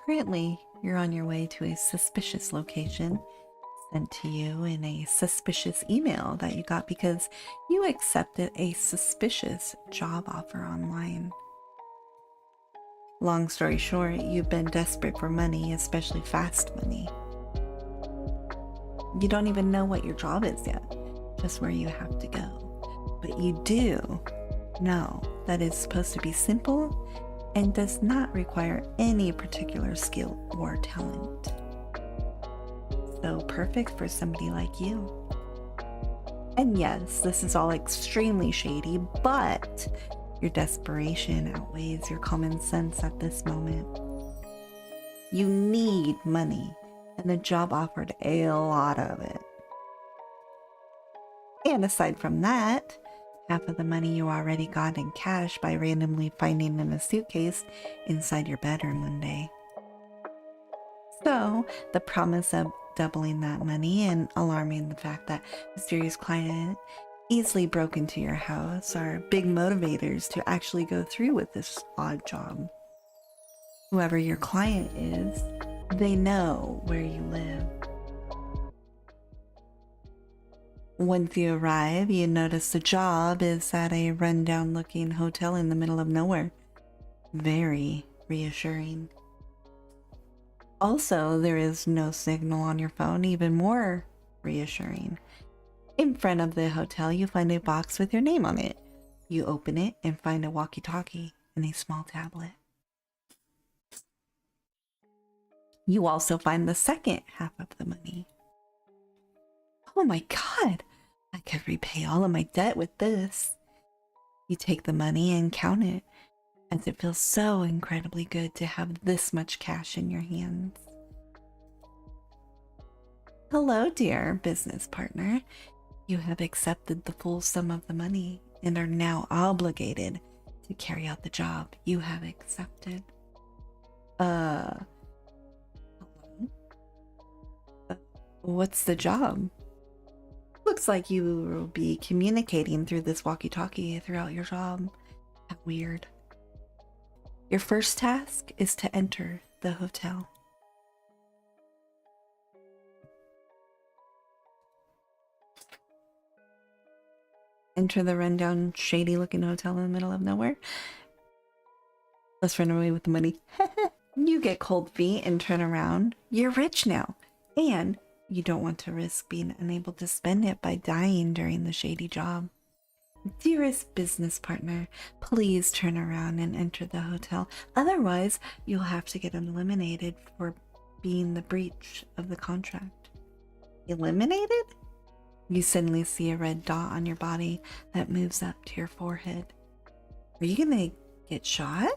Currently, you're on your way to a suspicious location sent to you in a suspicious email that you got because you accepted a suspicious job offer online. Long story short, you've been desperate for money, especially fast money. You don't even know what your job is yet, just where you have to go. But you do know that it's supposed to be simple and does not require any particular skill or talent. So perfect for somebody like you. And yes, this is all extremely shady, but your desperation outweighs your common sense at this moment. You need money, and the job offered a lot of it. And aside from that, half of the money you already got in cash by randomly finding in a suitcase inside your bedroom one day. So, the promise of doubling that money and alarming the fact that mysterious client easily broke into your house are big motivators to actually go through with this odd job. Whoever your client is, they know where you live. Once you arrive, you notice the job is at a rundown looking hotel in the middle of nowhere. Very reassuring. Also, there is no signal on your phone, even more reassuring. In front of the hotel, you find a box with your name on it. You open it and find a walkie-talkie and a small tablet. You also find the second half of the money. Oh my God, I could repay all of my debt with this. You take the money and count it, as it feels so incredibly good to have this much cash in your hands. Hello, dear business partner. You have accepted the full sum of the money and are now obligated to carry out the job you have accepted. What's the job? Looks like you will be communicating through this walkie-talkie throughout your job. How weird. Your first task is to enter the hotel. Enter the rundown, shady-looking hotel in the middle of nowhere. Let's run away with the money. You get cold feet and turn around. You're rich now. And you don't want to risk being unable to spend it by dying during the shady job. Dearest business partner, please turn around and enter the hotel. Otherwise, you'll have to get eliminated for being the breach of the contract. Eliminated? You suddenly see a red dot on your body that moves up to your forehead. Are you gonna get shot?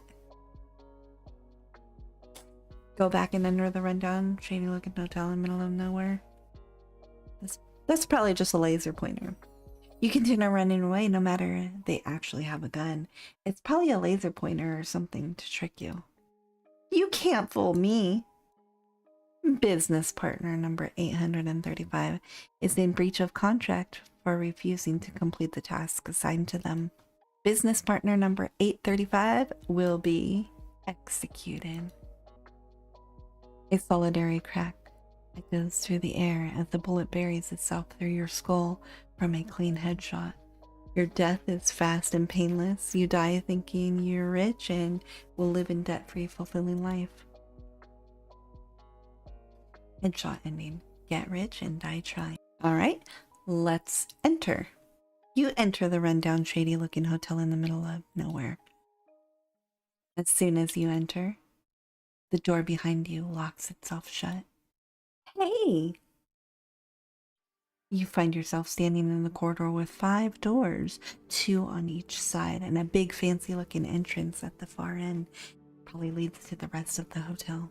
Go back and enter the rundown, shady-looking hotel in the middle of nowhere. That's probably just a laser pointer. You continue running away no matter they actually have a gun. It's probably a laser pointer or something to trick you. You can't fool me. Business partner number 835 is in breach of contract for refusing to complete the task assigned to them. Business partner number 835 will be executed. A solitary crack echoes through the air as the bullet buries itself through your skull from a clean headshot. Your death is fast and painless. You die thinking you're rich and will live in debt-free, fulfilling life. Headshot ending. Get rich and die trying. Alright, let's enter. You enter the rundown, shady-looking hotel in the middle of nowhere. As soon as you enter, the door behind you locks itself shut. Hey! You find yourself standing in the corridor with 5 doors, 2 on each side, and a big fancy-looking entrance at the far end. Probably leads to the rest of the hotel.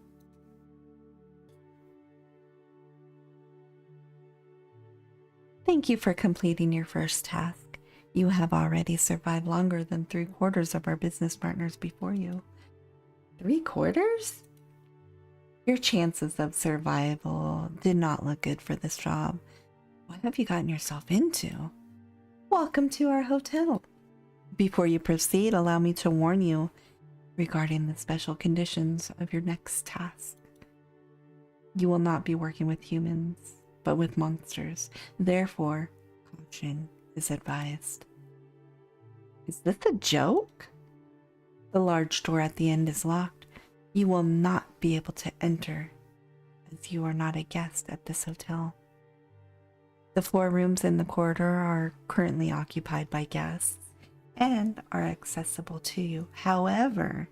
Thank you for completing your first task. You have already survived longer than 3/4 of our business partners before you. 3/4? Your chances of survival did not look good for this job. What have you gotten yourself into? Welcome to our hotel. Before you proceed, allow me to warn you. regarding the special conditions of your next task. You will not be working with humans, but with monsters. Therefore, caution is advised. Is this a joke? The large door at the end is locked. You will not be able to enter, as you are not a guest at this hotel. The 4 rooms in the corridor are currently occupied by guests and are accessible to you. However,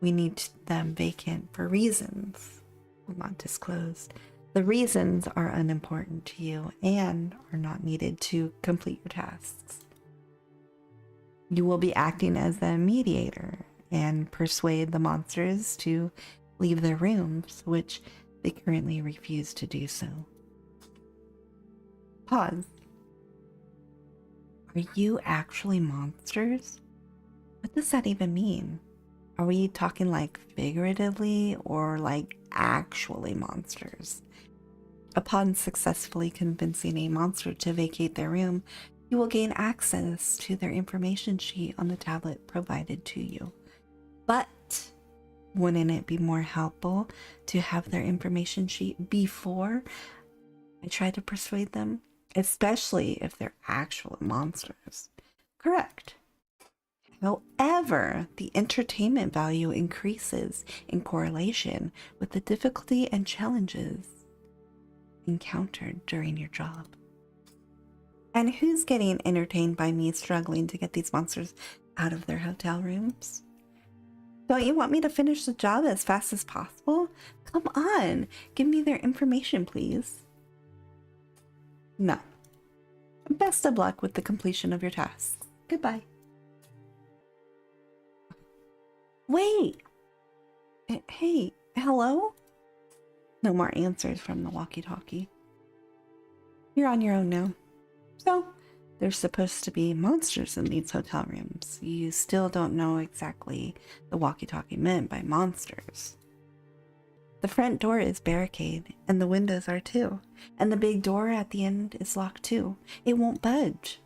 we need them vacant for reasons not disclosed. The reasons are unimportant to you and are not needed to complete your tasks. You will be acting as the mediator and persuade the monsters to leave their rooms, which they currently refuse to do so. Pause. Are you actually monsters? What does that even mean? Are we talking like figuratively or like actually monsters? Upon successfully convincing a monster to vacate their room, you will gain access to their information sheet on the tablet provided to you. But wouldn't it be more helpful to have their information sheet before I try to persuade them? Especially if they're actual monsters. Correct. However, the entertainment value increases in correlation with the difficulty and challenges encountered during your job. And who's getting entertained by me struggling to get these monsters out of their hotel rooms? Don't you want me to finish the job as fast as possible? Come on, give me their information, please. No. Best of luck with the completion of your tasks. Goodbye. Wait! Hey, hello? No more answers from the walkie-talkie. You're on your own now. So, there's supposed to be monsters in these hotel rooms. You still don't know exactly the walkie-talkie meant by monsters. The front door is barricaded, and the windows are too. And the big door at the end is locked too. It won't budge.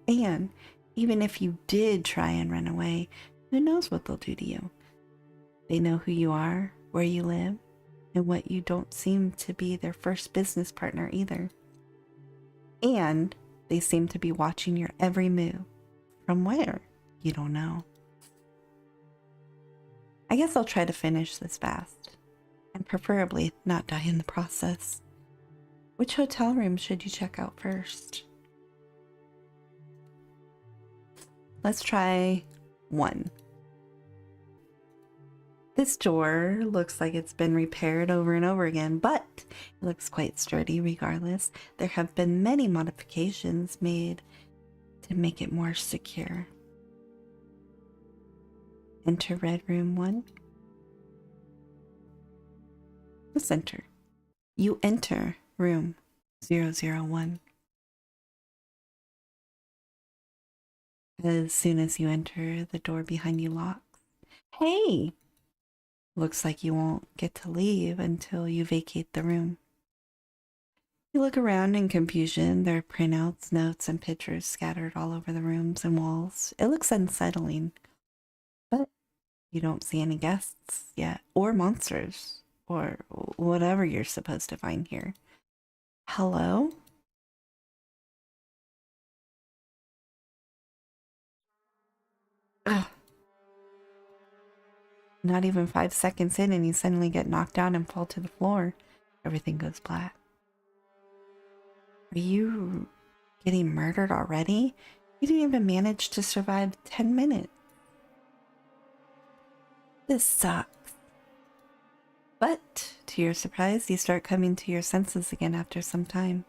And even if you did try and run away, who knows what they'll do to you? They know who you are, where you live, and what you don't seem to be their first business partner either. And they seem to be watching your every move. From where? You don't know. I guess I'll try to finish this fast, and preferably not die in the process. Which hotel room should you check out first? Let's try 1. This door looks like it's been repaired over and over again, but it looks quite sturdy regardless. There have been many modifications made to make it more secure. Enter Red Room 1. Let's enter. You enter room 001. As soon as you enter, the door behind you locks. Hey! Looks like you won't get to leave until you vacate the room. You look around in confusion. There are printouts, notes, and pictures scattered all over the rooms and walls. It looks unsettling, but you don't see any guests yet, or monsters, or whatever you're supposed to find here. Hello? Ugh. Not even 5 seconds in and you suddenly get knocked down and fall to the floor. Everything goes black. Are you getting murdered already? You didn't even manage to survive 10 minutes. This sucks. But, to your surprise, you start coming to your senses again after some time.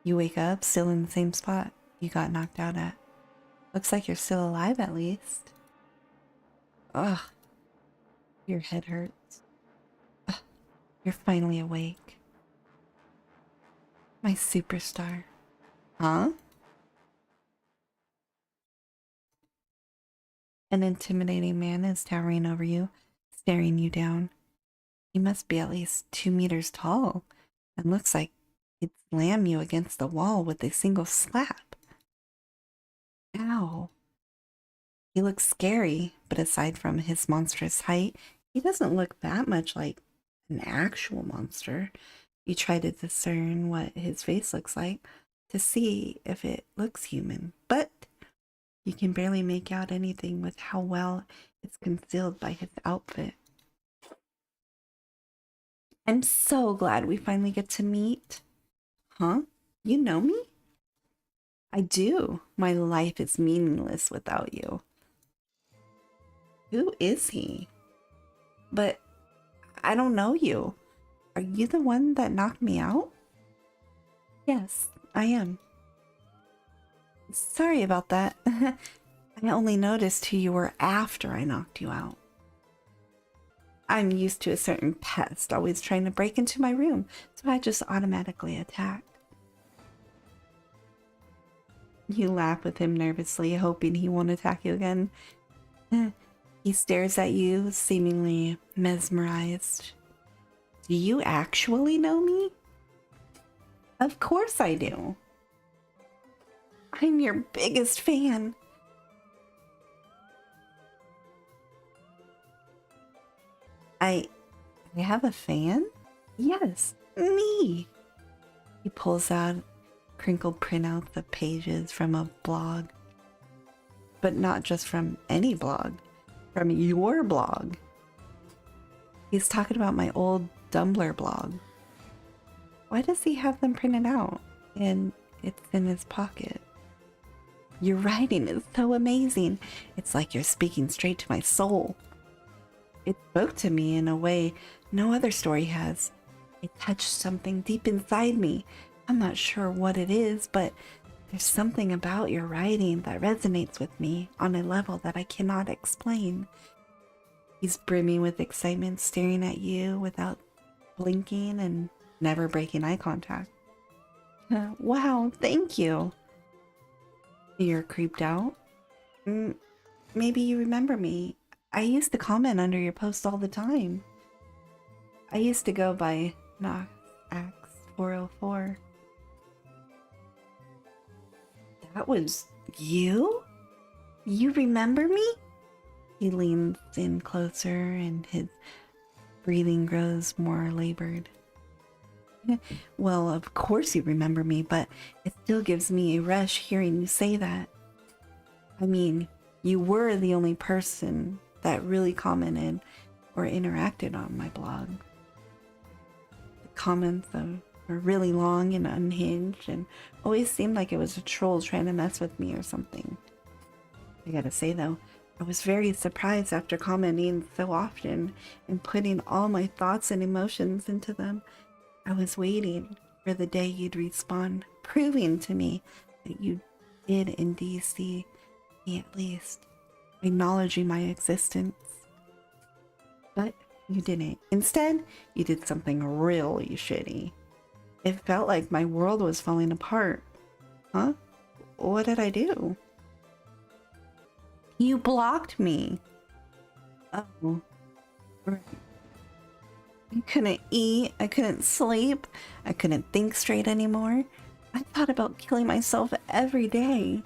You wake up still in the same spot you got knocked out at. Looks like you're still alive at least. Ugh. Your head hurts. Ugh. You're finally awake. My superstar. Huh? An intimidating man is towering over you, staring you down. He must be at least 2 meters tall and looks like he'd slam you against the wall with a single slap. Ow. He looks scary, but aside from his monstrous height, he doesn't look that much like an actual monster. You try to discern what his face looks like to see if it looks human, but you can barely make out anything with how well it's concealed by his outfit. I'm so glad we finally get to meet. Huh? You know me? I do. My life is meaningless without you. Who is he? But I don't know you. Are you the one that knocked me out? Yes, I am. Sorry about that. I only noticed who you were after I knocked you out. I'm used to a certain pest always trying to break into my room, so I just automatically attack. You laugh with him nervously, hoping he won't attack you again. He stares at you, seemingly mesmerized. Do you actually know me? Of course I do. I'm your biggest fan. I have a fan? Yes, me. He pulls out crinkled printouts of pages from a blog. But not just from any blog, from your blog. He's talking about my old Tumblr blog. Why does he have them printed out and it's in his pocket? Your writing is so amazing. It's like you're speaking straight to my soul. It spoke to me in a way no other story has. It touched something deep inside me. I'm not sure what it is, but there's something about your writing that resonates with me on a level that I cannot explain. He's brimming with excitement, staring at you without blinking and never breaking eye contact. Wow, thank you. You're creeped out? Maybe you remember me. I used to comment under your posts all the time. I used to go by NoxAx404. That was you? You remember me? He leans in closer and his breathing grows more labored. Well, of course you remember me, but it still gives me a rush hearing you say that. I mean, you were the only person that really commented or interacted on my blog. The comments were really long and unhinged and always seemed like it was a troll trying to mess with me or something. I gotta say though, I was very surprised after commenting so often and putting all my thoughts and emotions into them. I was waiting for the day you'd respond, proving to me that you did indeed see me at least, acknowledging my existence. But you didn't. Instead, you did something really shitty. It felt like my world was falling apart. Huh? What did I do? You blocked me. Oh. Right. I couldn't eat, I couldn't sleep, I couldn't think straight anymore. I thought about killing myself every day.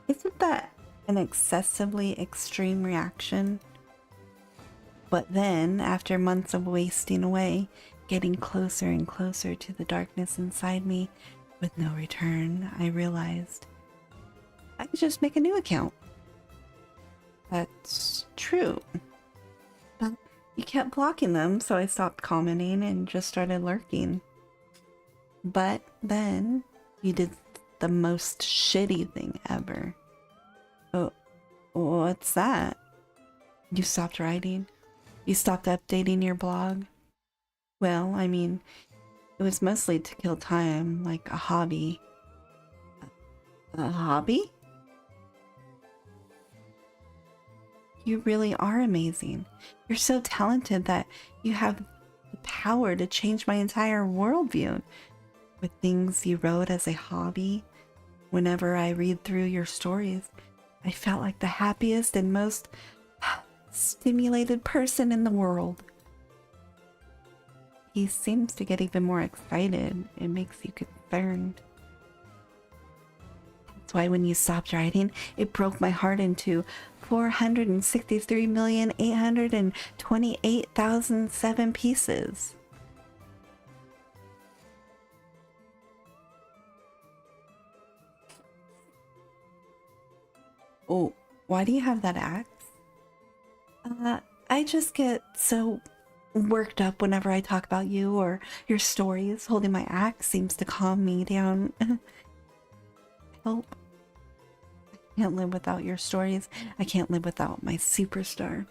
Isn't that an excessively extreme reaction? But then, after months of wasting away, getting closer and closer to the darkness inside me, with no return, I realized I could just make a new account. That's true. But you kept blocking them, so I stopped commenting and just started lurking. But then you did the most shitty thing ever. Oh, what's that? You stopped writing? You stopped updating your blog? Well, I mean, it was mostly to kill time, like a hobby. A hobby? You really are amazing. You're so talented that you have the power to change my entire worldview. With things you wrote as a hobby, whenever I read through your stories, I felt like the happiest and most stimulated person in the world. He seems to get even more excited. It makes you concerned. That's why when you stopped writing, it broke my heart into 463,828,007 pieces. Oh, why do you have that axe? I just get so worked up whenever I talk about you or your stories. Holding my axe seems to calm me down. Help. I can't live without your stories. I can't live without my superstar.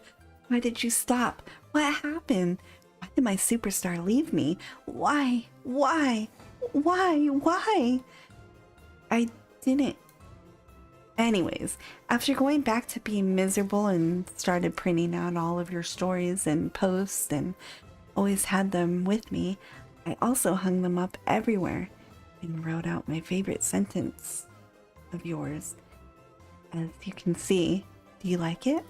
Why did you stop? What happened? Why did my superstar leave me? Why? Why? Why? Why? I didn't. Anyways, after going back to being miserable and started printing out all of your stories and posts and always had them with me, I also hung them up everywhere and wrote out my favorite sentence of yours. As you can see, do you like it?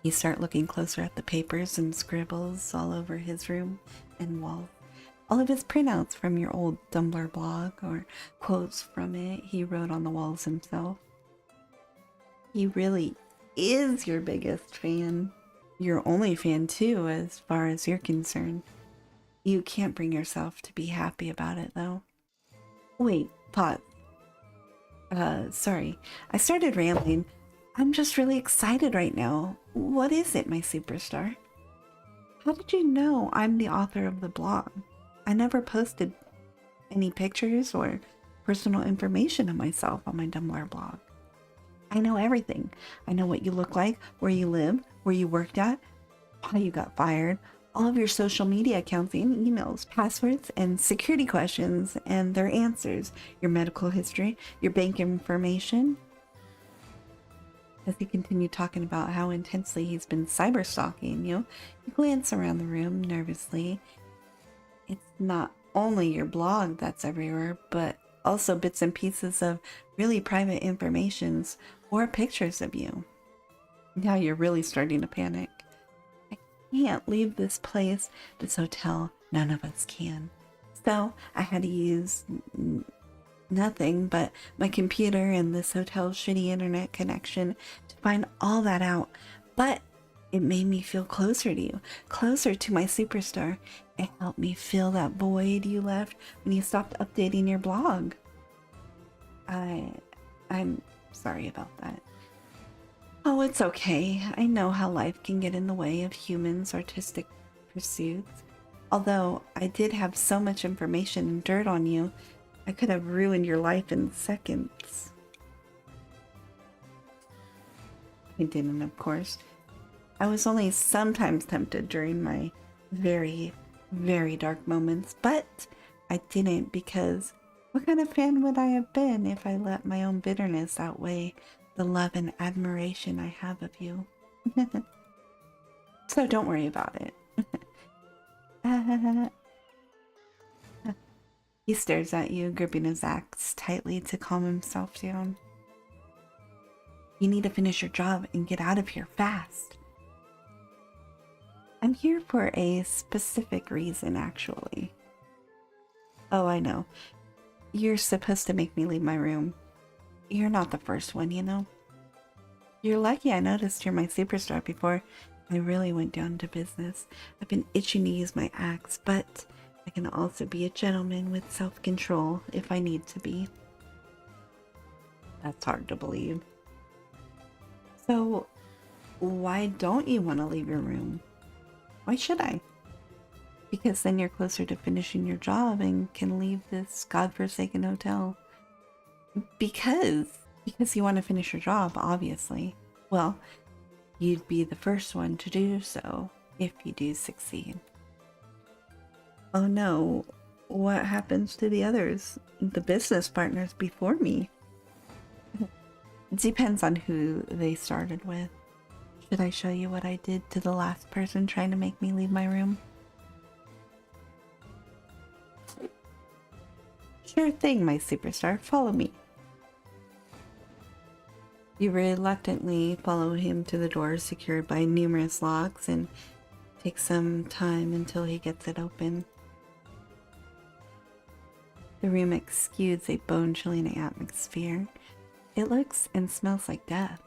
You start looking closer at the papers and scribbles all over his room and walls. All of his printouts from your old Tumblr blog or quotes from it he wrote on the walls himself. He really is your biggest fan. Your only fan too, as far as you're concerned. You can't bring yourself to be happy about it though. Wait, pause. Sorry. I started rambling. I'm just really excited right now. What is it, my superstar? How did you know I'm the author of the blog? I never posted any pictures or personal information of myself on my Tumblr blog. I know everything. I know what you look like, where you live, where you worked at, why you got fired, all of your social media accounts and emails, passwords, and security questions and their answers, your medical history, your bank information. As he continued talking about how intensely he's been cyber stalking you, you glance around the room nervously. It's not only your blog that's everywhere, but also bits and pieces of really private informations or pictures of you. Now you're really starting to panic. I can't leave this place, this hotel. None of us can. So I had to use nothing but my computer and this hotel's shitty internet connection to find all that out. But it made me feel closer to you, closer to my superstar. It helped me fill that void you left when you stopped updating your blog. I'm sorry about that. Oh, it's okay. I know how life can get in the way of humans' artistic pursuits. Although I did have so much information and dirt on you, I could have ruined your life in seconds. I didn't, of course. I was only sometimes tempted during my very, very dark moments, but I didn't because what kind of fan would I have been if I let my own bitterness outweigh the love and admiration I have of you? So don't worry about it. He stares at you, gripping his axe tightly to calm himself down. You need to finish your job and get out of here fast. I'm here for a specific reason, actually. Oh, I know. You're supposed to make me leave my room. You're not the first one, you know. You're lucky I noticed you're my superstar before I really went down to business. I've been itching to use my axe, but I can also be a gentleman with self-control if I need to be. That's hard to believe. So, why don't you want to leave your room? Why should I? Because then you're closer to finishing your job and can leave this godforsaken hotel. Because you want to finish your job, obviously. Well, you'd be the first one to do so if you do succeed. Oh no, what happens to the others? The business partners before me? It depends on who they started with. Should I show you what I did to the last person trying to make me leave my room? Sure thing, my superstar. Follow me. You reluctantly follow him to the door secured by numerous locks and take some time until he gets it open. The room exudes a bone-chilling atmosphere. It looks and smells like death.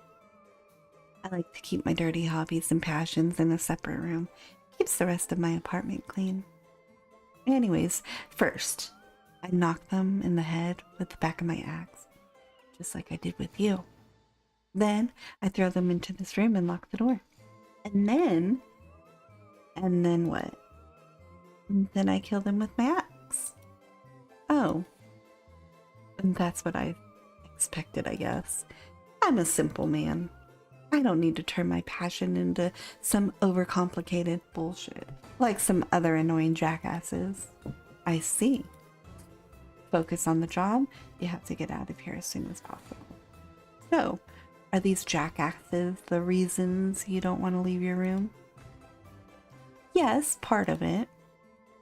I like to keep my dirty hobbies and passions in a separate room. Keeps the rest of my apartment clean. Anyways, first, I knock them in the head with the back of my axe, just like I did with you. Then I throw them into this room and lock the door. And then what? And then I kill them with my axe. Oh. And that's what I expected, I guess. I'm a simple man. I don't need to turn my passion into some overcomplicated bullshit, like some other annoying jackasses. I see. Focus on the job. You have to get out of here as soon as possible. So, are these jackasses the reasons you don't want to leave your room? Yes, part of it.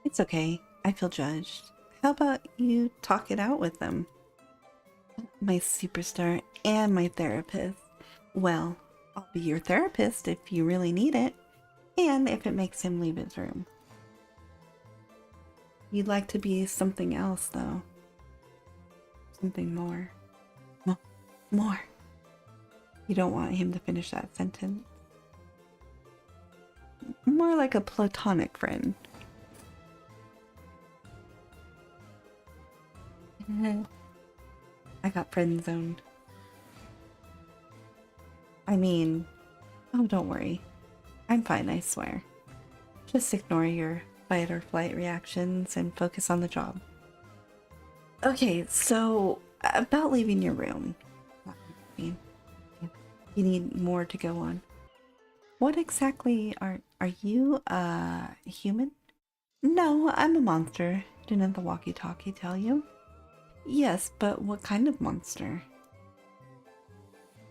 It's okay. I feel judged. How about you talk it out with them? My superstar and my therapist. Well, I'll be your therapist if you really need it, and if it makes him leave his room. You'd like to be something else, though. Something more. More. You don't want him to finish that sentence. More like a platonic friend. I got friend zoned. I mean, oh, don't worry. I'm fine, I swear. Just ignore your fight or flight reactions and focus on the job. Okay, so about leaving your room. You need more to go on. What exactly are you, human? No, I'm a monster. Didn't the walkie-talkie tell you? Yes, but what kind of monster?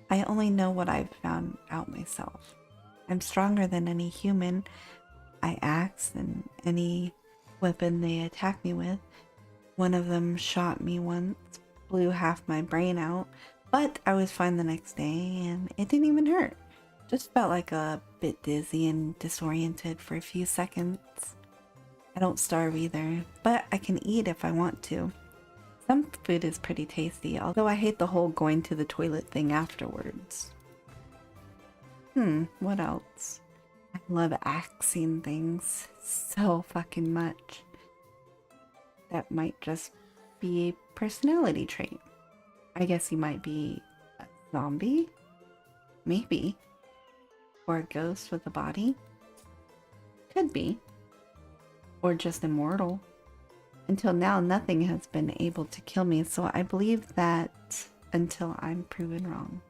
I only know what I've found out myself. I'm stronger than any human. I axe and any weapon they attack me with. One of them shot me once, blew half my brain out, but I was fine the next day and it didn't even hurt. Just felt like a bit dizzy and disoriented for a few seconds. I don't starve either, but I can eat if I want to. Some food is pretty tasty, although I hate the whole going to the toilet thing afterwards. What else? I love axing things so fucking much. That might just be a personality trait. I guess you might be a zombie? Maybe. Or a ghost with a body? Could be. Or just immortal. Until now, nothing has been able to kill me, so I believe that until I'm proven wrong.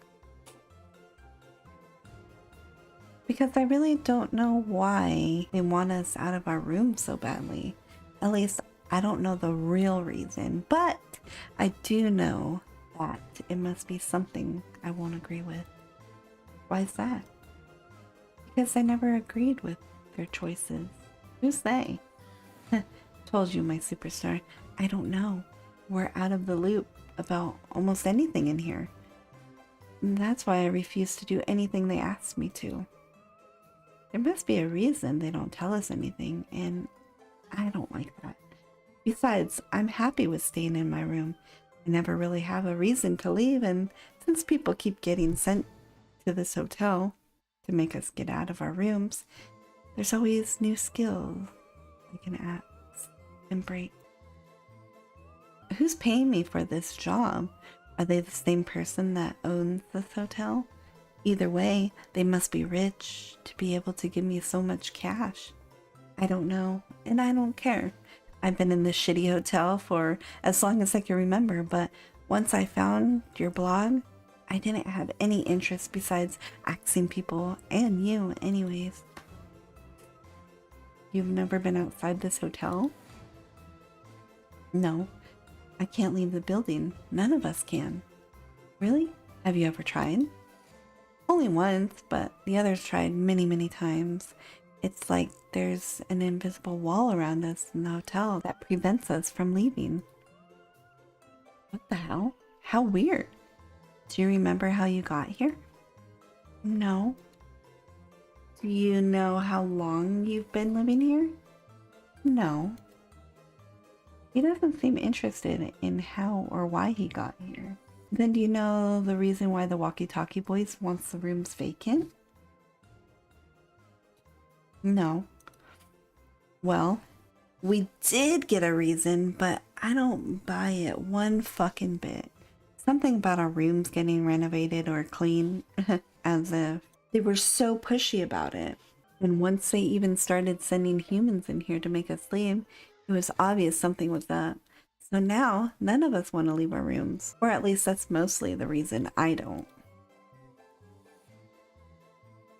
Because I really don't know why they want us out of our room so badly. At least, I don't know the real reason, but I do know that it must be something I won't agree with. Why is that? Because I never agreed with their choices. Who's they? Told you, my superstar. I don't know. We're out of the loop about almost anything in here. And that's why I refuse to do anything they ask me to. There must be a reason they don't tell us anything, and I don't like that. Besides, I'm happy with staying in my room. I never really have a reason to leave, and since people keep getting sent to this hotel to make us get out of our rooms, there's always new skills I can add and break. Who's paying me for this job? Are they the same person that owns this hotel? Either way, they must be rich to be able to give me so much cash. I don't know, and I don't care. I've been in this shitty hotel for as long as I can remember, but once I found your blog, I didn't have any interest besides axing people, and you anyways. You've never been outside this hotel? No, I can't leave the building. None of us can. Really? Have you ever tried? Only once, but the others tried many, many times. It's like there's an invisible wall around us in the hotel that prevents us from leaving. What the hell? How weird. Do you remember how you got here? No. Do you know how long you've been living here? No. He doesn't seem interested in how or why he got here. Then do you know the reason why the walkie-talkie voice wants the rooms vacant? No. Well, we did get a reason, but I don't buy it one fucking bit. Something about our rooms getting renovated or clean, as if they were so pushy about it. And once they even started sending humans in here to make us leave, it was obvious something was up. So now, none of us want to leave our rooms. Or at least that's mostly the reason I don't.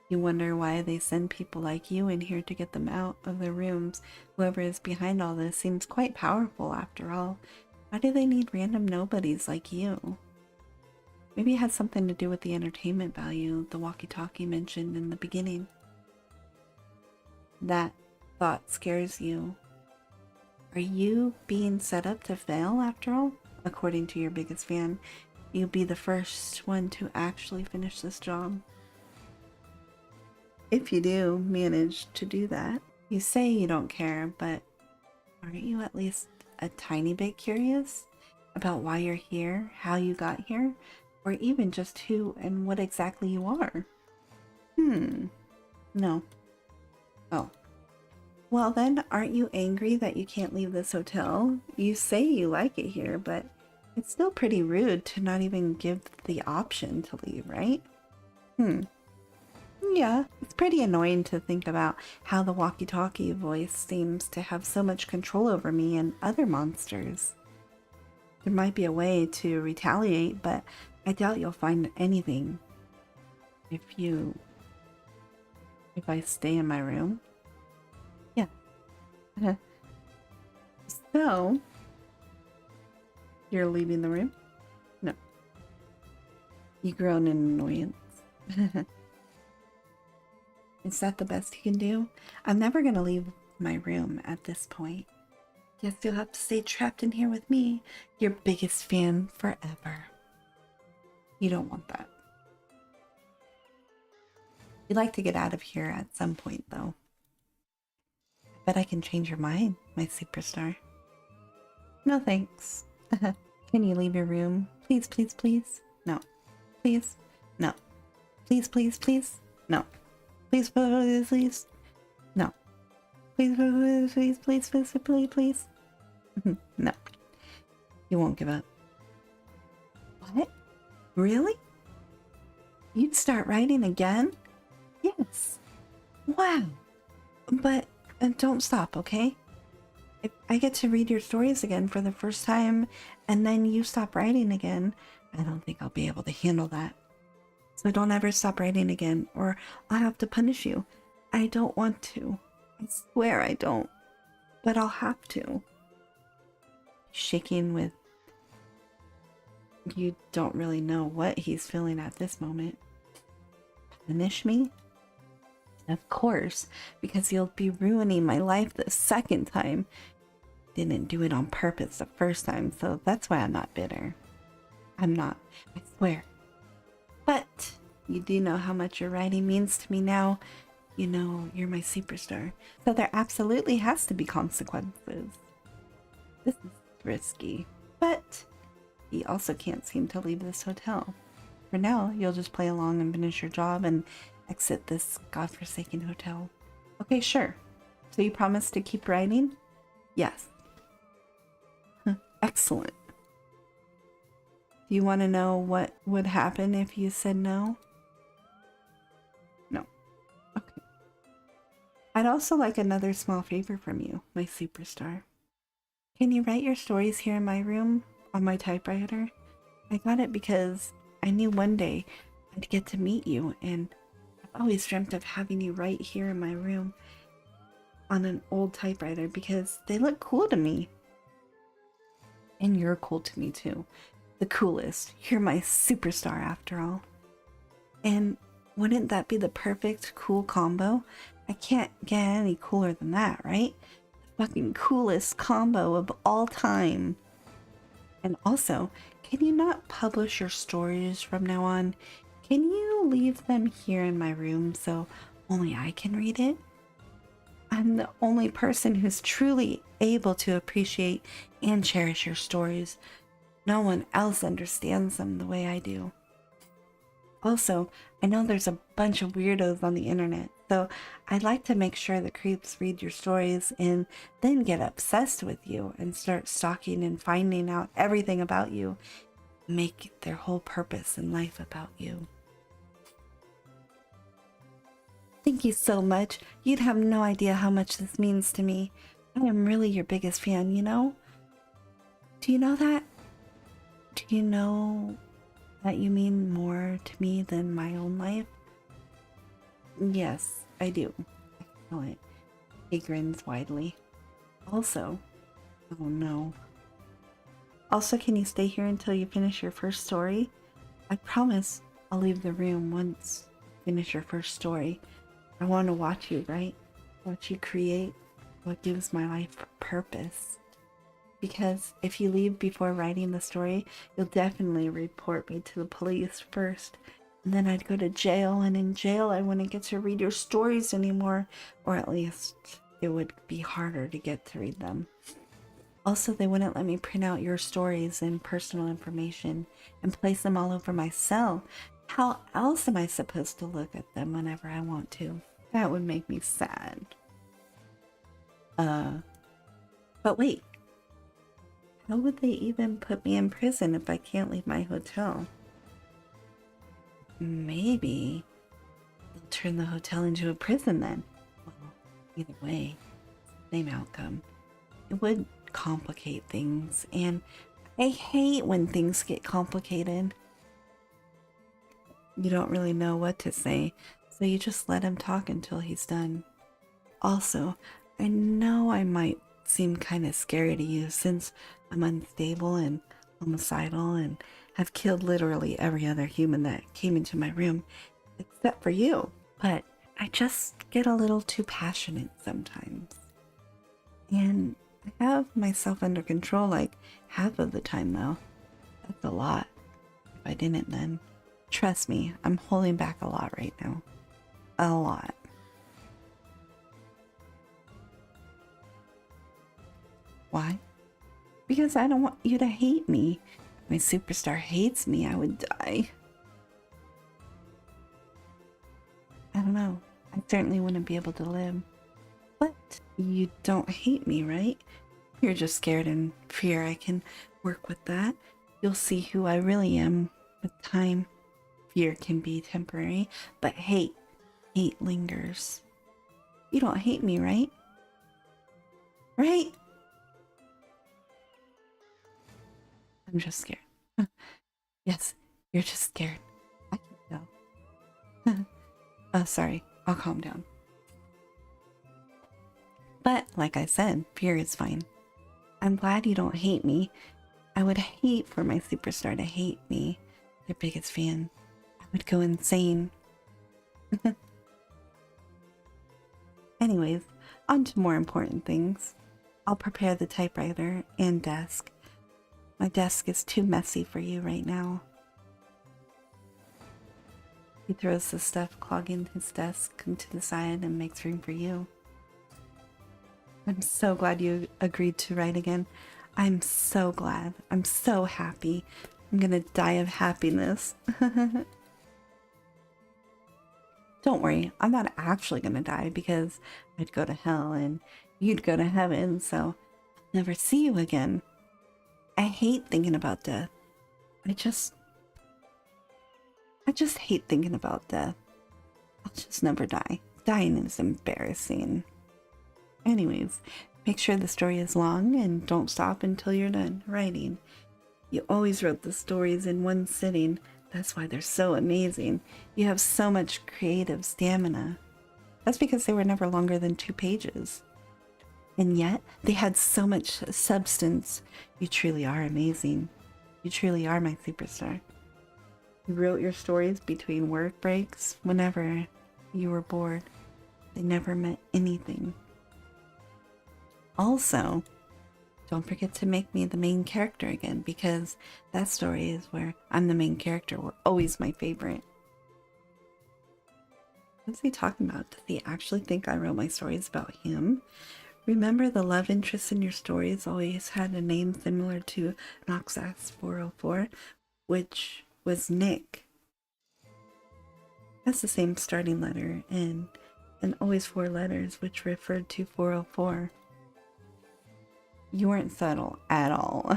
You wonder why they send people like you in here to get them out of their rooms. Whoever is behind all this seems quite powerful after all. Why do they need random nobodies like you? Maybe it had something to do with the entertainment value the walkie-talkie mentioned in the beginning. That thought scares you. Are you being set up to fail after all? According to your biggest fan, you'll be the first one to actually finish this job. If you do manage to do that. You say you don't care, but aren't you at least a tiny bit curious about why you're here, how you got here, or even just who and what exactly you are? No. Oh. Well then, aren't you angry that you can't leave this hotel? You say you like it here, but it's still pretty rude to not even give the option to leave, right? Yeah, it's pretty annoying to think about how the walkie-talkie voice seems to have so much control over me and other monsters. There might be a way to retaliate, but I doubt you'll find anything if I stay in my room. Yeah. So, you're leaving the room? No. You groan in annoyance. Is that the best you can do? I'm never gonna leave my room at this point. Guess you'll have to stay trapped in here with me, your biggest fan forever. You don't want that. You'd like to get out of here at some point, though. I bet I can change your mind, my superstar. No thanks. Can you leave your room? Please, please, please? No. Please? No. Please, please, please? No. Please, please, please. No. Please, please, please, please, please, please, please. No. You won't give up. What? Really? You'd start writing again? Yes. Wow. But don't stop, okay? If I get to read your stories again for the first time and then you stop writing again, I don't think I'll be able to handle that. So don't ever stop writing again, or I'll have to punish you. I don't want to. I swear I don't. But I'll have to. Shaking with... You don't really know what he's feeling at this moment. Punish me? Of course, because you'll be ruining my life the second time. Didn't do it on purpose the first time, so that's why I'm not bitter. I'm not. I swear. But you do know how much your writing means to me now. You know, you're my superstar. So there absolutely has to be consequences. This is risky. But he also can't seem to leave this hotel. For now, you'll just play along and finish your job and exit this godforsaken hotel. Okay, sure. So you promise to keep writing? Yes. Excellent. Do you want to know what would happen if you said no? No. Okay. I'd also like another small favor from you, my superstar. Can you write your stories here in my room on my typewriter? I got it because I knew one day I'd get to meet you, and I've always dreamt of having you right here in my room on an old typewriter because they look cool to me. And you're cool to me too. The coolest. You're my superstar after all. And wouldn't that be the perfect cool combo? I can't get any cooler than that, right? The fucking coolest combo of all time. And also, can you not publish your stories from now on? Can you leave them here in my room so only I can read it? I'm the only person who's truly able to appreciate and cherish your stories. No one else understands them the way I do. Also, I know there's a bunch of weirdos on the internet, so I'd like to make sure the creeps read your stories and then get obsessed with you and start stalking and finding out everything about you. Make their whole purpose in life about you. Thank you so much. You'd have no idea how much this means to me. I am really your biggest fan, you know? Do you know that? Do you know that you mean more to me than my own life? Yes, I do. I know it. He grins widely. Also, oh no. Also, can you stay here until you finish your first story? I promise I'll leave the room once you finish your first story. I want to watch you write, watch you create what gives my life purpose. Because if you leave before writing the story, you'll definitely report me to the police first. And then I'd go to jail, and in jail I wouldn't get to read your stories anymore. Or at least it would be harder to get to read them. Also, they wouldn't let me print out your stories and personal information and place them all over my cell. How else am I supposed to look at them whenever I want to? That would make me sad. But wait. How would they even put me in prison if I can't leave my hotel? Maybe they'll turn the hotel into a prison then. Well, either way, same outcome. It would complicate things, and I hate when things get complicated. You don't really know what to say, so you just let him talk until he's done. Also, I know I might seem kind of scary to you since I'm unstable and homicidal and have killed literally every other human that came into my room except for you. But I just get a little too passionate sometimes. And I have myself under control like half of the time though. That's a lot. If I didn't then. Trust me, I'm holding back a lot right now. A lot. Why? Because I don't want you to hate me. If my superstar hates me, I would die. I don't know. I certainly wouldn't be able to live. But you don't hate me, right? You're just scared and fear. I can work with that. You'll see who I really am with time. Fear can be temporary, but hate lingers. You don't hate me, right? Right? I'm just scared. Yes, you're just scared. I can tell. Sorry. I'll calm down. But, like I said, fear is fine. I'm glad you don't hate me. I would hate for my superstar to hate me. Their biggest fan. I would go insane. Anyways, on to more important things. I'll prepare the typewriter and desk. My desk is too messy for you right now. He throws the stuff clogging his desk to the side and makes room for you. I'm so glad you agreed to write again. I'm so glad. I'm so happy. I'm gonna die of happiness. Don't worry, I'm not actually gonna die because I'd go to hell and you'd go to heaven, so I'll never see you again. I hate thinking about death. I just hate thinking about death. I'll just never die. Dying is embarrassing. Anyways, make sure the story is long and don't stop until you're done writing. You always wrote the stories in one sitting. That's why they're so amazing. You have so much creative stamina. That's because they were never longer than 2 pages. And yet, they had so much substance. You truly are amazing. You truly are my superstar. You wrote your stories between work breaks, whenever you were bored. They never meant anything. Also, don't forget to make me the main character again, because that story is where I'm the main character. Were always my favorite. What's he talking about? Does he actually think I wrote my stories about him? Remember, the love interest in your stories always had a name similar to Noxas 404, which was Nick. That's the same starting letter and always 4 letters, which referred to 404. You weren't subtle at all.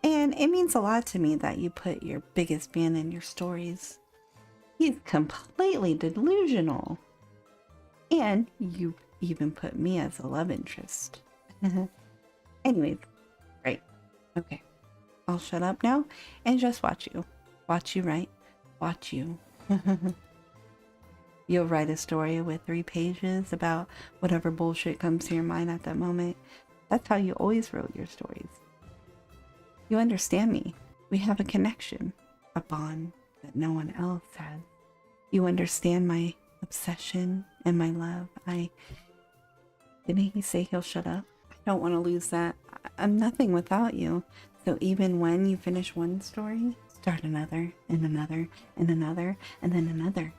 And it means a lot to me that you put your biggest fan in your stories. He's completely delusional. And you even put me as a love interest. Anyways, great. Okay. I'll shut up now and just watch you. Watch you write. Watch you. You'll write a story with 3 pages about whatever bullshit comes to your mind at that moment. That's how you always wrote your stories. You understand me. We have a connection, a bond that no one else has. You understand my obsession and my love. Didn't he say he'll shut up? I don't want to lose that. I'm nothing without you. So even when you finish one story, start another and another and another and then another.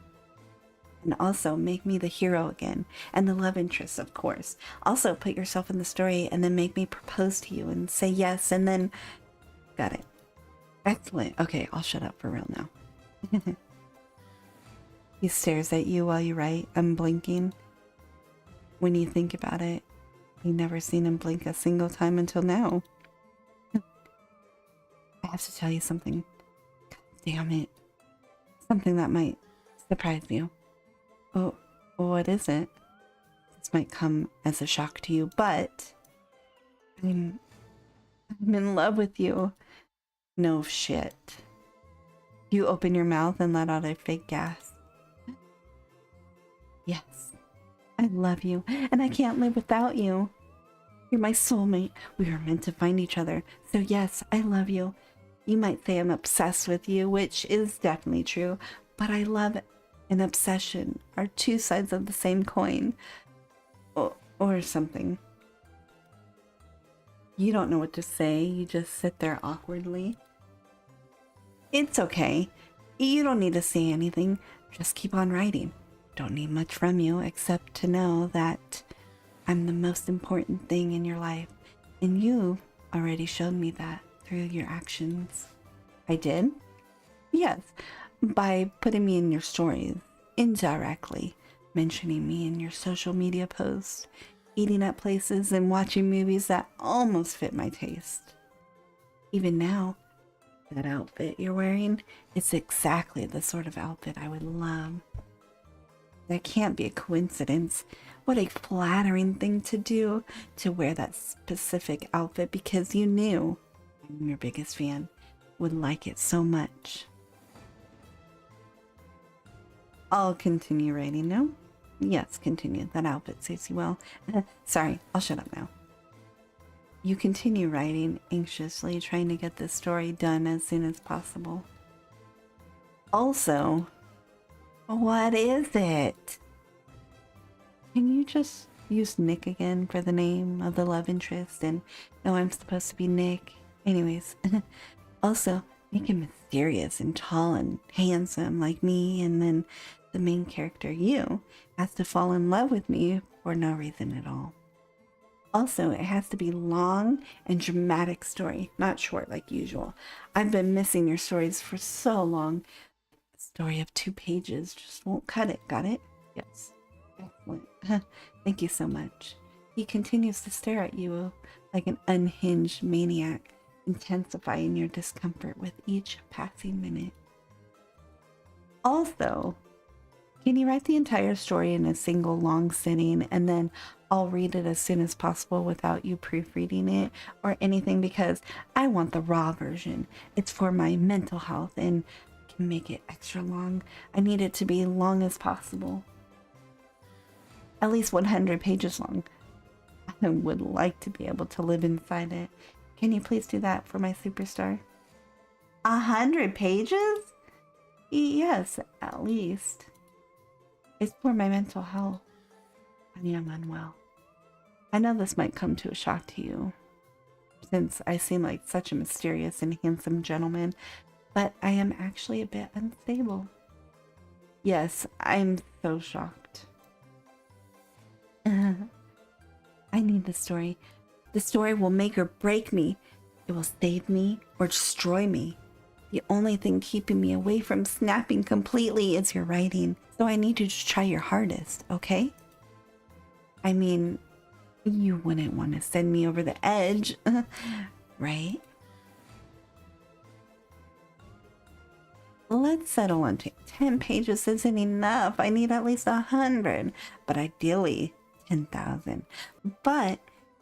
And also make me the hero again and the love interest, of course. Also put yourself in the story and then make me propose to you and say yes and then... Got it. Excellent. Okay, I'll shut up for real now. He stares at you while you write, unblinking. When you think about it, you've never seen him blink a single time until now. I have to tell you something. God damn it. Something that might surprise you. Oh, what is it? This might come as a shock to you, but I'm in love with you. No shit. You open your mouth and let out a fake gasp. Yes, I love you, and I can't live without you. You're my soulmate. We were meant to find each other. So yes, I love you. You might say I'm obsessed with you, which is definitely true, but I love and obsession are 2 sides of the same coin. Or something. You don't know what to say. You just sit there awkwardly. It's okay. You don't need to say anything. Just keep on writing. Don't need much from you except to know that I'm the most important thing in your life. And you already showed me that through your actions. I did? Yes. By putting me in your stories. Indirectly. Mentioning me in your social media posts. Eating at places and watching movies that almost fit my taste. Even now, that outfit you're wearing is exactly the sort of outfit I would love. That can't be a coincidence. What a flattering thing to do, to wear that specific outfit because you knew I'm your biggest fan, would like it so much. I'll continue writing now. Yes, continue. That outfit suits you well. Sorry, I'll shut up now. You continue writing, anxiously trying to get this story done as soon as possible. Also, what is it? Can you just use Nick again for the name of the love interest and know I'm supposed to be Nick? Anyways, also make him mysterious and tall and handsome like me, and then the main character, you, has to fall in love with me for no reason at all. Also, it has to be long and dramatic story, not short like usual. I've been missing your stories for so long. A story of 2 pages just won't cut it. Got it? Yes. Excellent. Thank you so much. He continues to stare at you like an unhinged maniac, intensifying your discomfort with each passing minute. Also, can you write the entire story in a single long sitting and then I'll read it as soon as possible without you proofreading it or anything, because I want the raw version. It's for my mental health and can make it extra long. I need it to be long as possible. At least 100 pages long. I would like to be able to live inside it. Can you please do that for my superstar? 100 pages? Yes, at least. It's for my mental health. I am unwell. I know this might come to a shock to you, since I seem like such a mysterious and handsome gentleman, but I am actually a bit unstable. Yes, I'm so shocked. I need the story. The story will make or break me. It will save me or destroy me. The only thing keeping me away from snapping completely is your writing. So I need you to try your hardest, okay? I mean, you wouldn't want to send me over the edge, right? Let's settle on 10 pages isn't enough. I need at least 100, but ideally 10,000. But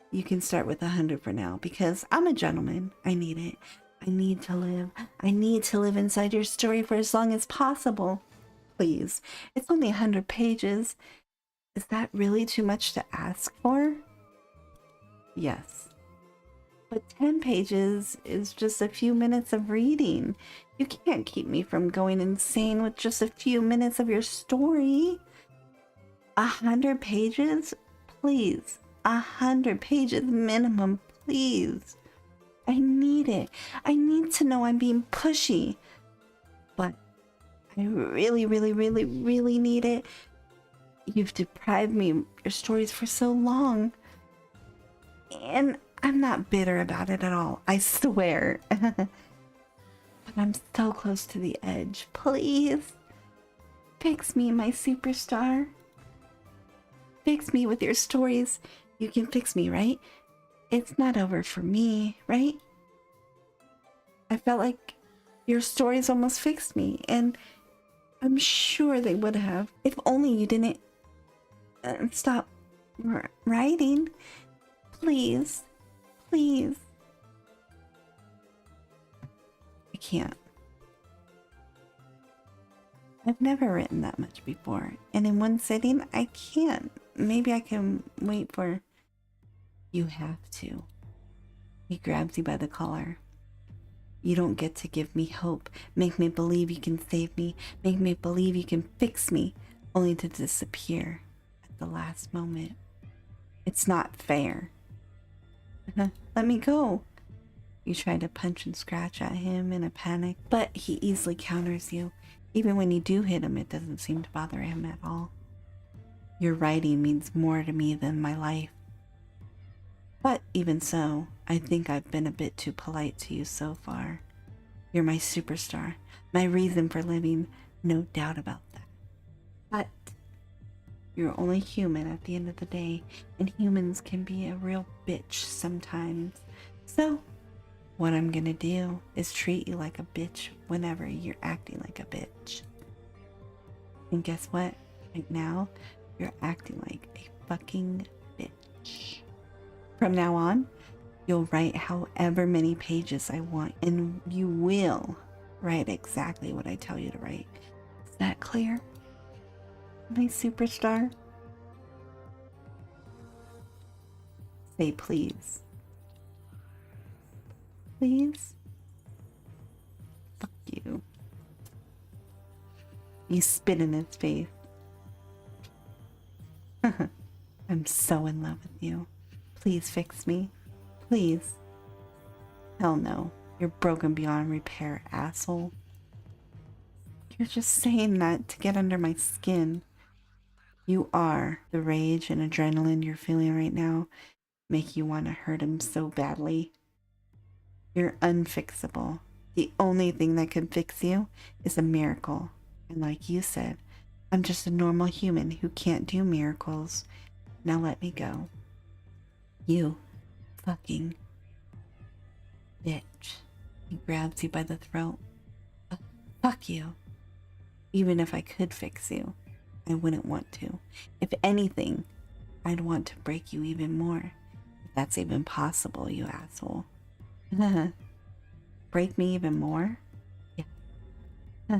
you can start with 100 for now because I'm a gentleman. I need it. I need to live. I need to live inside your story for as long as possible. Please. It's only 100 pages. Is that really too much to ask for? Yes. But 10 pages is just a few minutes of reading. You can't keep me from going insane with just a few minutes of your story. 100 pages? Please. 100 pages minimum, please. I need it. I need to know I'm being pushy. But I really, really, really, really need it. You've deprived me of your stories for so long. And I'm not bitter about it at all. I swear. But I'm so close to the edge. Please. Fix me, my superstar. Fix me with your stories. You can fix me, right? It's not over for me, right? I felt like your stories almost fixed me, and I'm sure they would have. If only you didn't stop writing. Please. Please. I can't. I've never written that much before, and in one sitting, I can't. Maybe I can wait for... You have to. He grabs you by the collar. You don't get to give me hope, make me believe you can save me, make me believe you can fix me, only to disappear at the last moment. It's not fair. Let me go. You try to punch and scratch at him in a panic, but he easily counters you. Even when you do hit him, it doesn't seem to bother him at all. Your writing means more to me than my life. But even so, I think I've been a bit too polite to you so far. You're my superstar, my reason for living, no doubt about that. But you're only human at the end of the day, and humans can be a real bitch sometimes. So, what I'm gonna do is treat you like a bitch whenever you're acting like a bitch. And guess what? Right now, you're acting like a fucking bitch. From now on, you'll write however many pages I want, and you will write exactly what I tell you to write. Is that clear? My superstar? Say please. Please? Fuck you. You spit in his face. I'm so in love with you. Please fix me. Please. Hell no. You're broken beyond repair, asshole. You're just saying that to get under my skin. You are. The rage and adrenaline you're feeling right now make you want to hurt him so badly. You're unfixable. The only thing that can fix you is a miracle. And like you said, I'm just a normal human who can't do miracles. Now let me go. You fucking bitch. He grabs you by the throat. Fuck you. Even if I could fix you, I wouldn't want to. If anything, I'd want to break you even more. If that's even possible, you asshole. Break me even more? Yeah.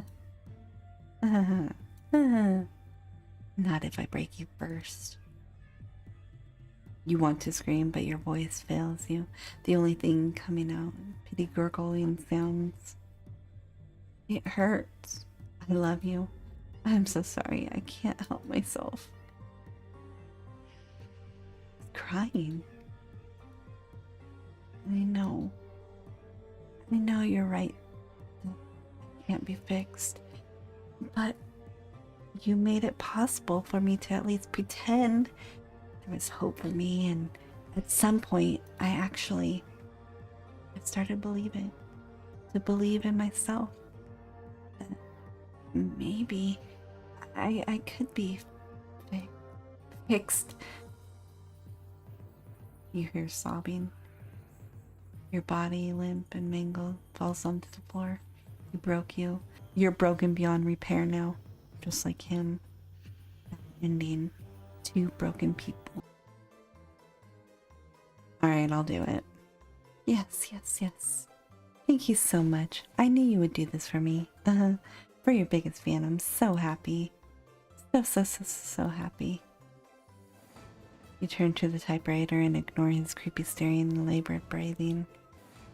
Not if I break you first. You want to scream, but your voice fails you. The only thing coming out, pity gurgling sounds. It hurts. I love you. I'm so sorry. I can't help myself. He's crying. I know. I know you're right. It can't be fixed. But you made it possible for me to at least pretend there was hope for me, and at some point I started to believe in myself, that maybe I could be fixed. You hear sobbing. Your body, limp and mangled, falls onto the floor. He broke you. You're broken beyond repair now, just like him. Ending. Two broken people. Alright, I'll do it. Yes, yes, yes. Thank you so much. I knew you would do this for me. For your biggest fan, I'm so happy. So happy. You turn to the typewriter and ignore his creepy staring and labored breathing.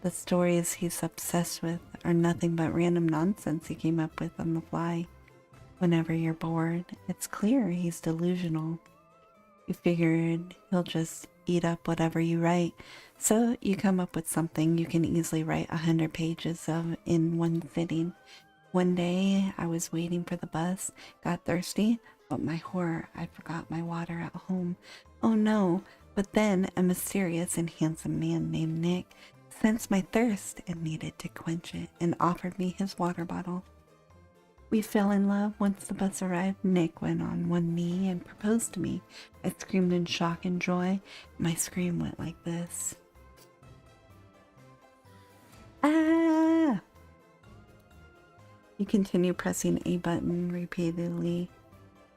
The stories he's obsessed with are nothing but random nonsense he came up with on the fly. Whenever you're bored, it's clear he's delusional. You figured he'll just eat up whatever you write, so you come up with something you can easily write 100 pages of in one sitting. One day, I was waiting for the bus, got thirsty, but my horror, I forgot my water at home. Oh no, but then a mysterious and handsome man named Nick sensed my thirst and needed to quench it and offered me his water bottle. We fell in love once the bus arrived. Nick went on one knee and proposed to me. I screamed in shock and joy. My scream went like this. Ah! You continue pressing A button repeatedly,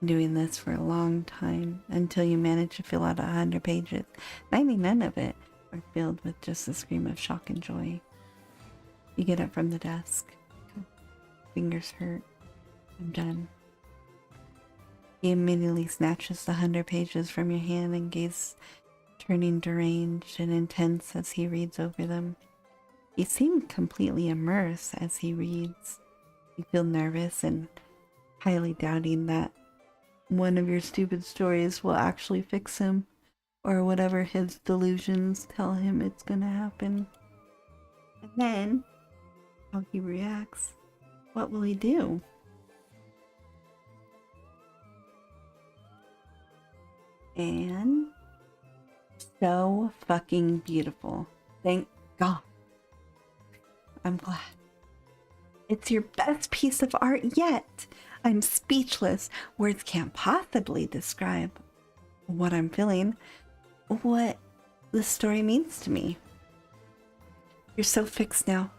doing this for a long time until you manage to fill out 100 pages. 99 of it are filled with just a scream of shock and joy. You get up from the desk. Fingers hurt. I'm done. He immediately snatches the 100 pages from your hand and gazes, turning deranged and intense as he reads over them. You seem completely immersed as he reads. You feel nervous and highly doubting that one of your stupid stories will actually fix him, or whatever his delusions tell him it's gonna happen. And then, how he reacts. What will he do? And so fucking beautiful. Thank God. I'm glad. It's your best piece of art yet. I'm speechless. Words can't possibly describe what I'm feeling, what the story means to me. You're so fixed now.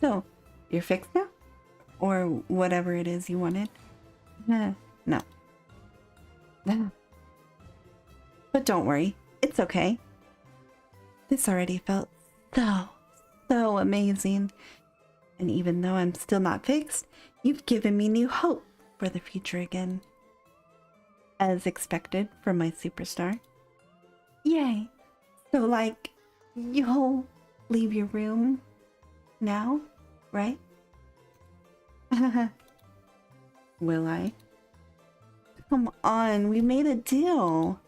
So, you're fixed now? Or whatever it is you wanted? No. But don't worry, it's okay. This already felt so amazing. And even though I'm still not fixed, you've given me new hope for the future again. As expected from my superstar. Yay! So like, you'll leave your room now, right? Will I? Come on, we made a deal.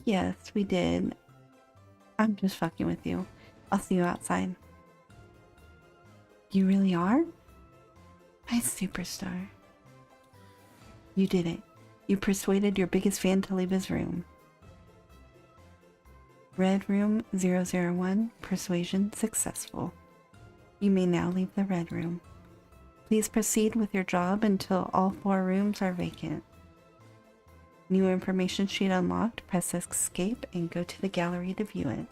Yes, we did. I'm just fucking with you. I'll see you outside. You really are? My superstar. You did it. You persuaded your biggest fan to leave his room. Red room 001, persuasion successful. You may now leave the red room. Please proceed with your job until all 4 rooms are vacant. New information sheet unlocked. Press escape and go to the gallery to view it.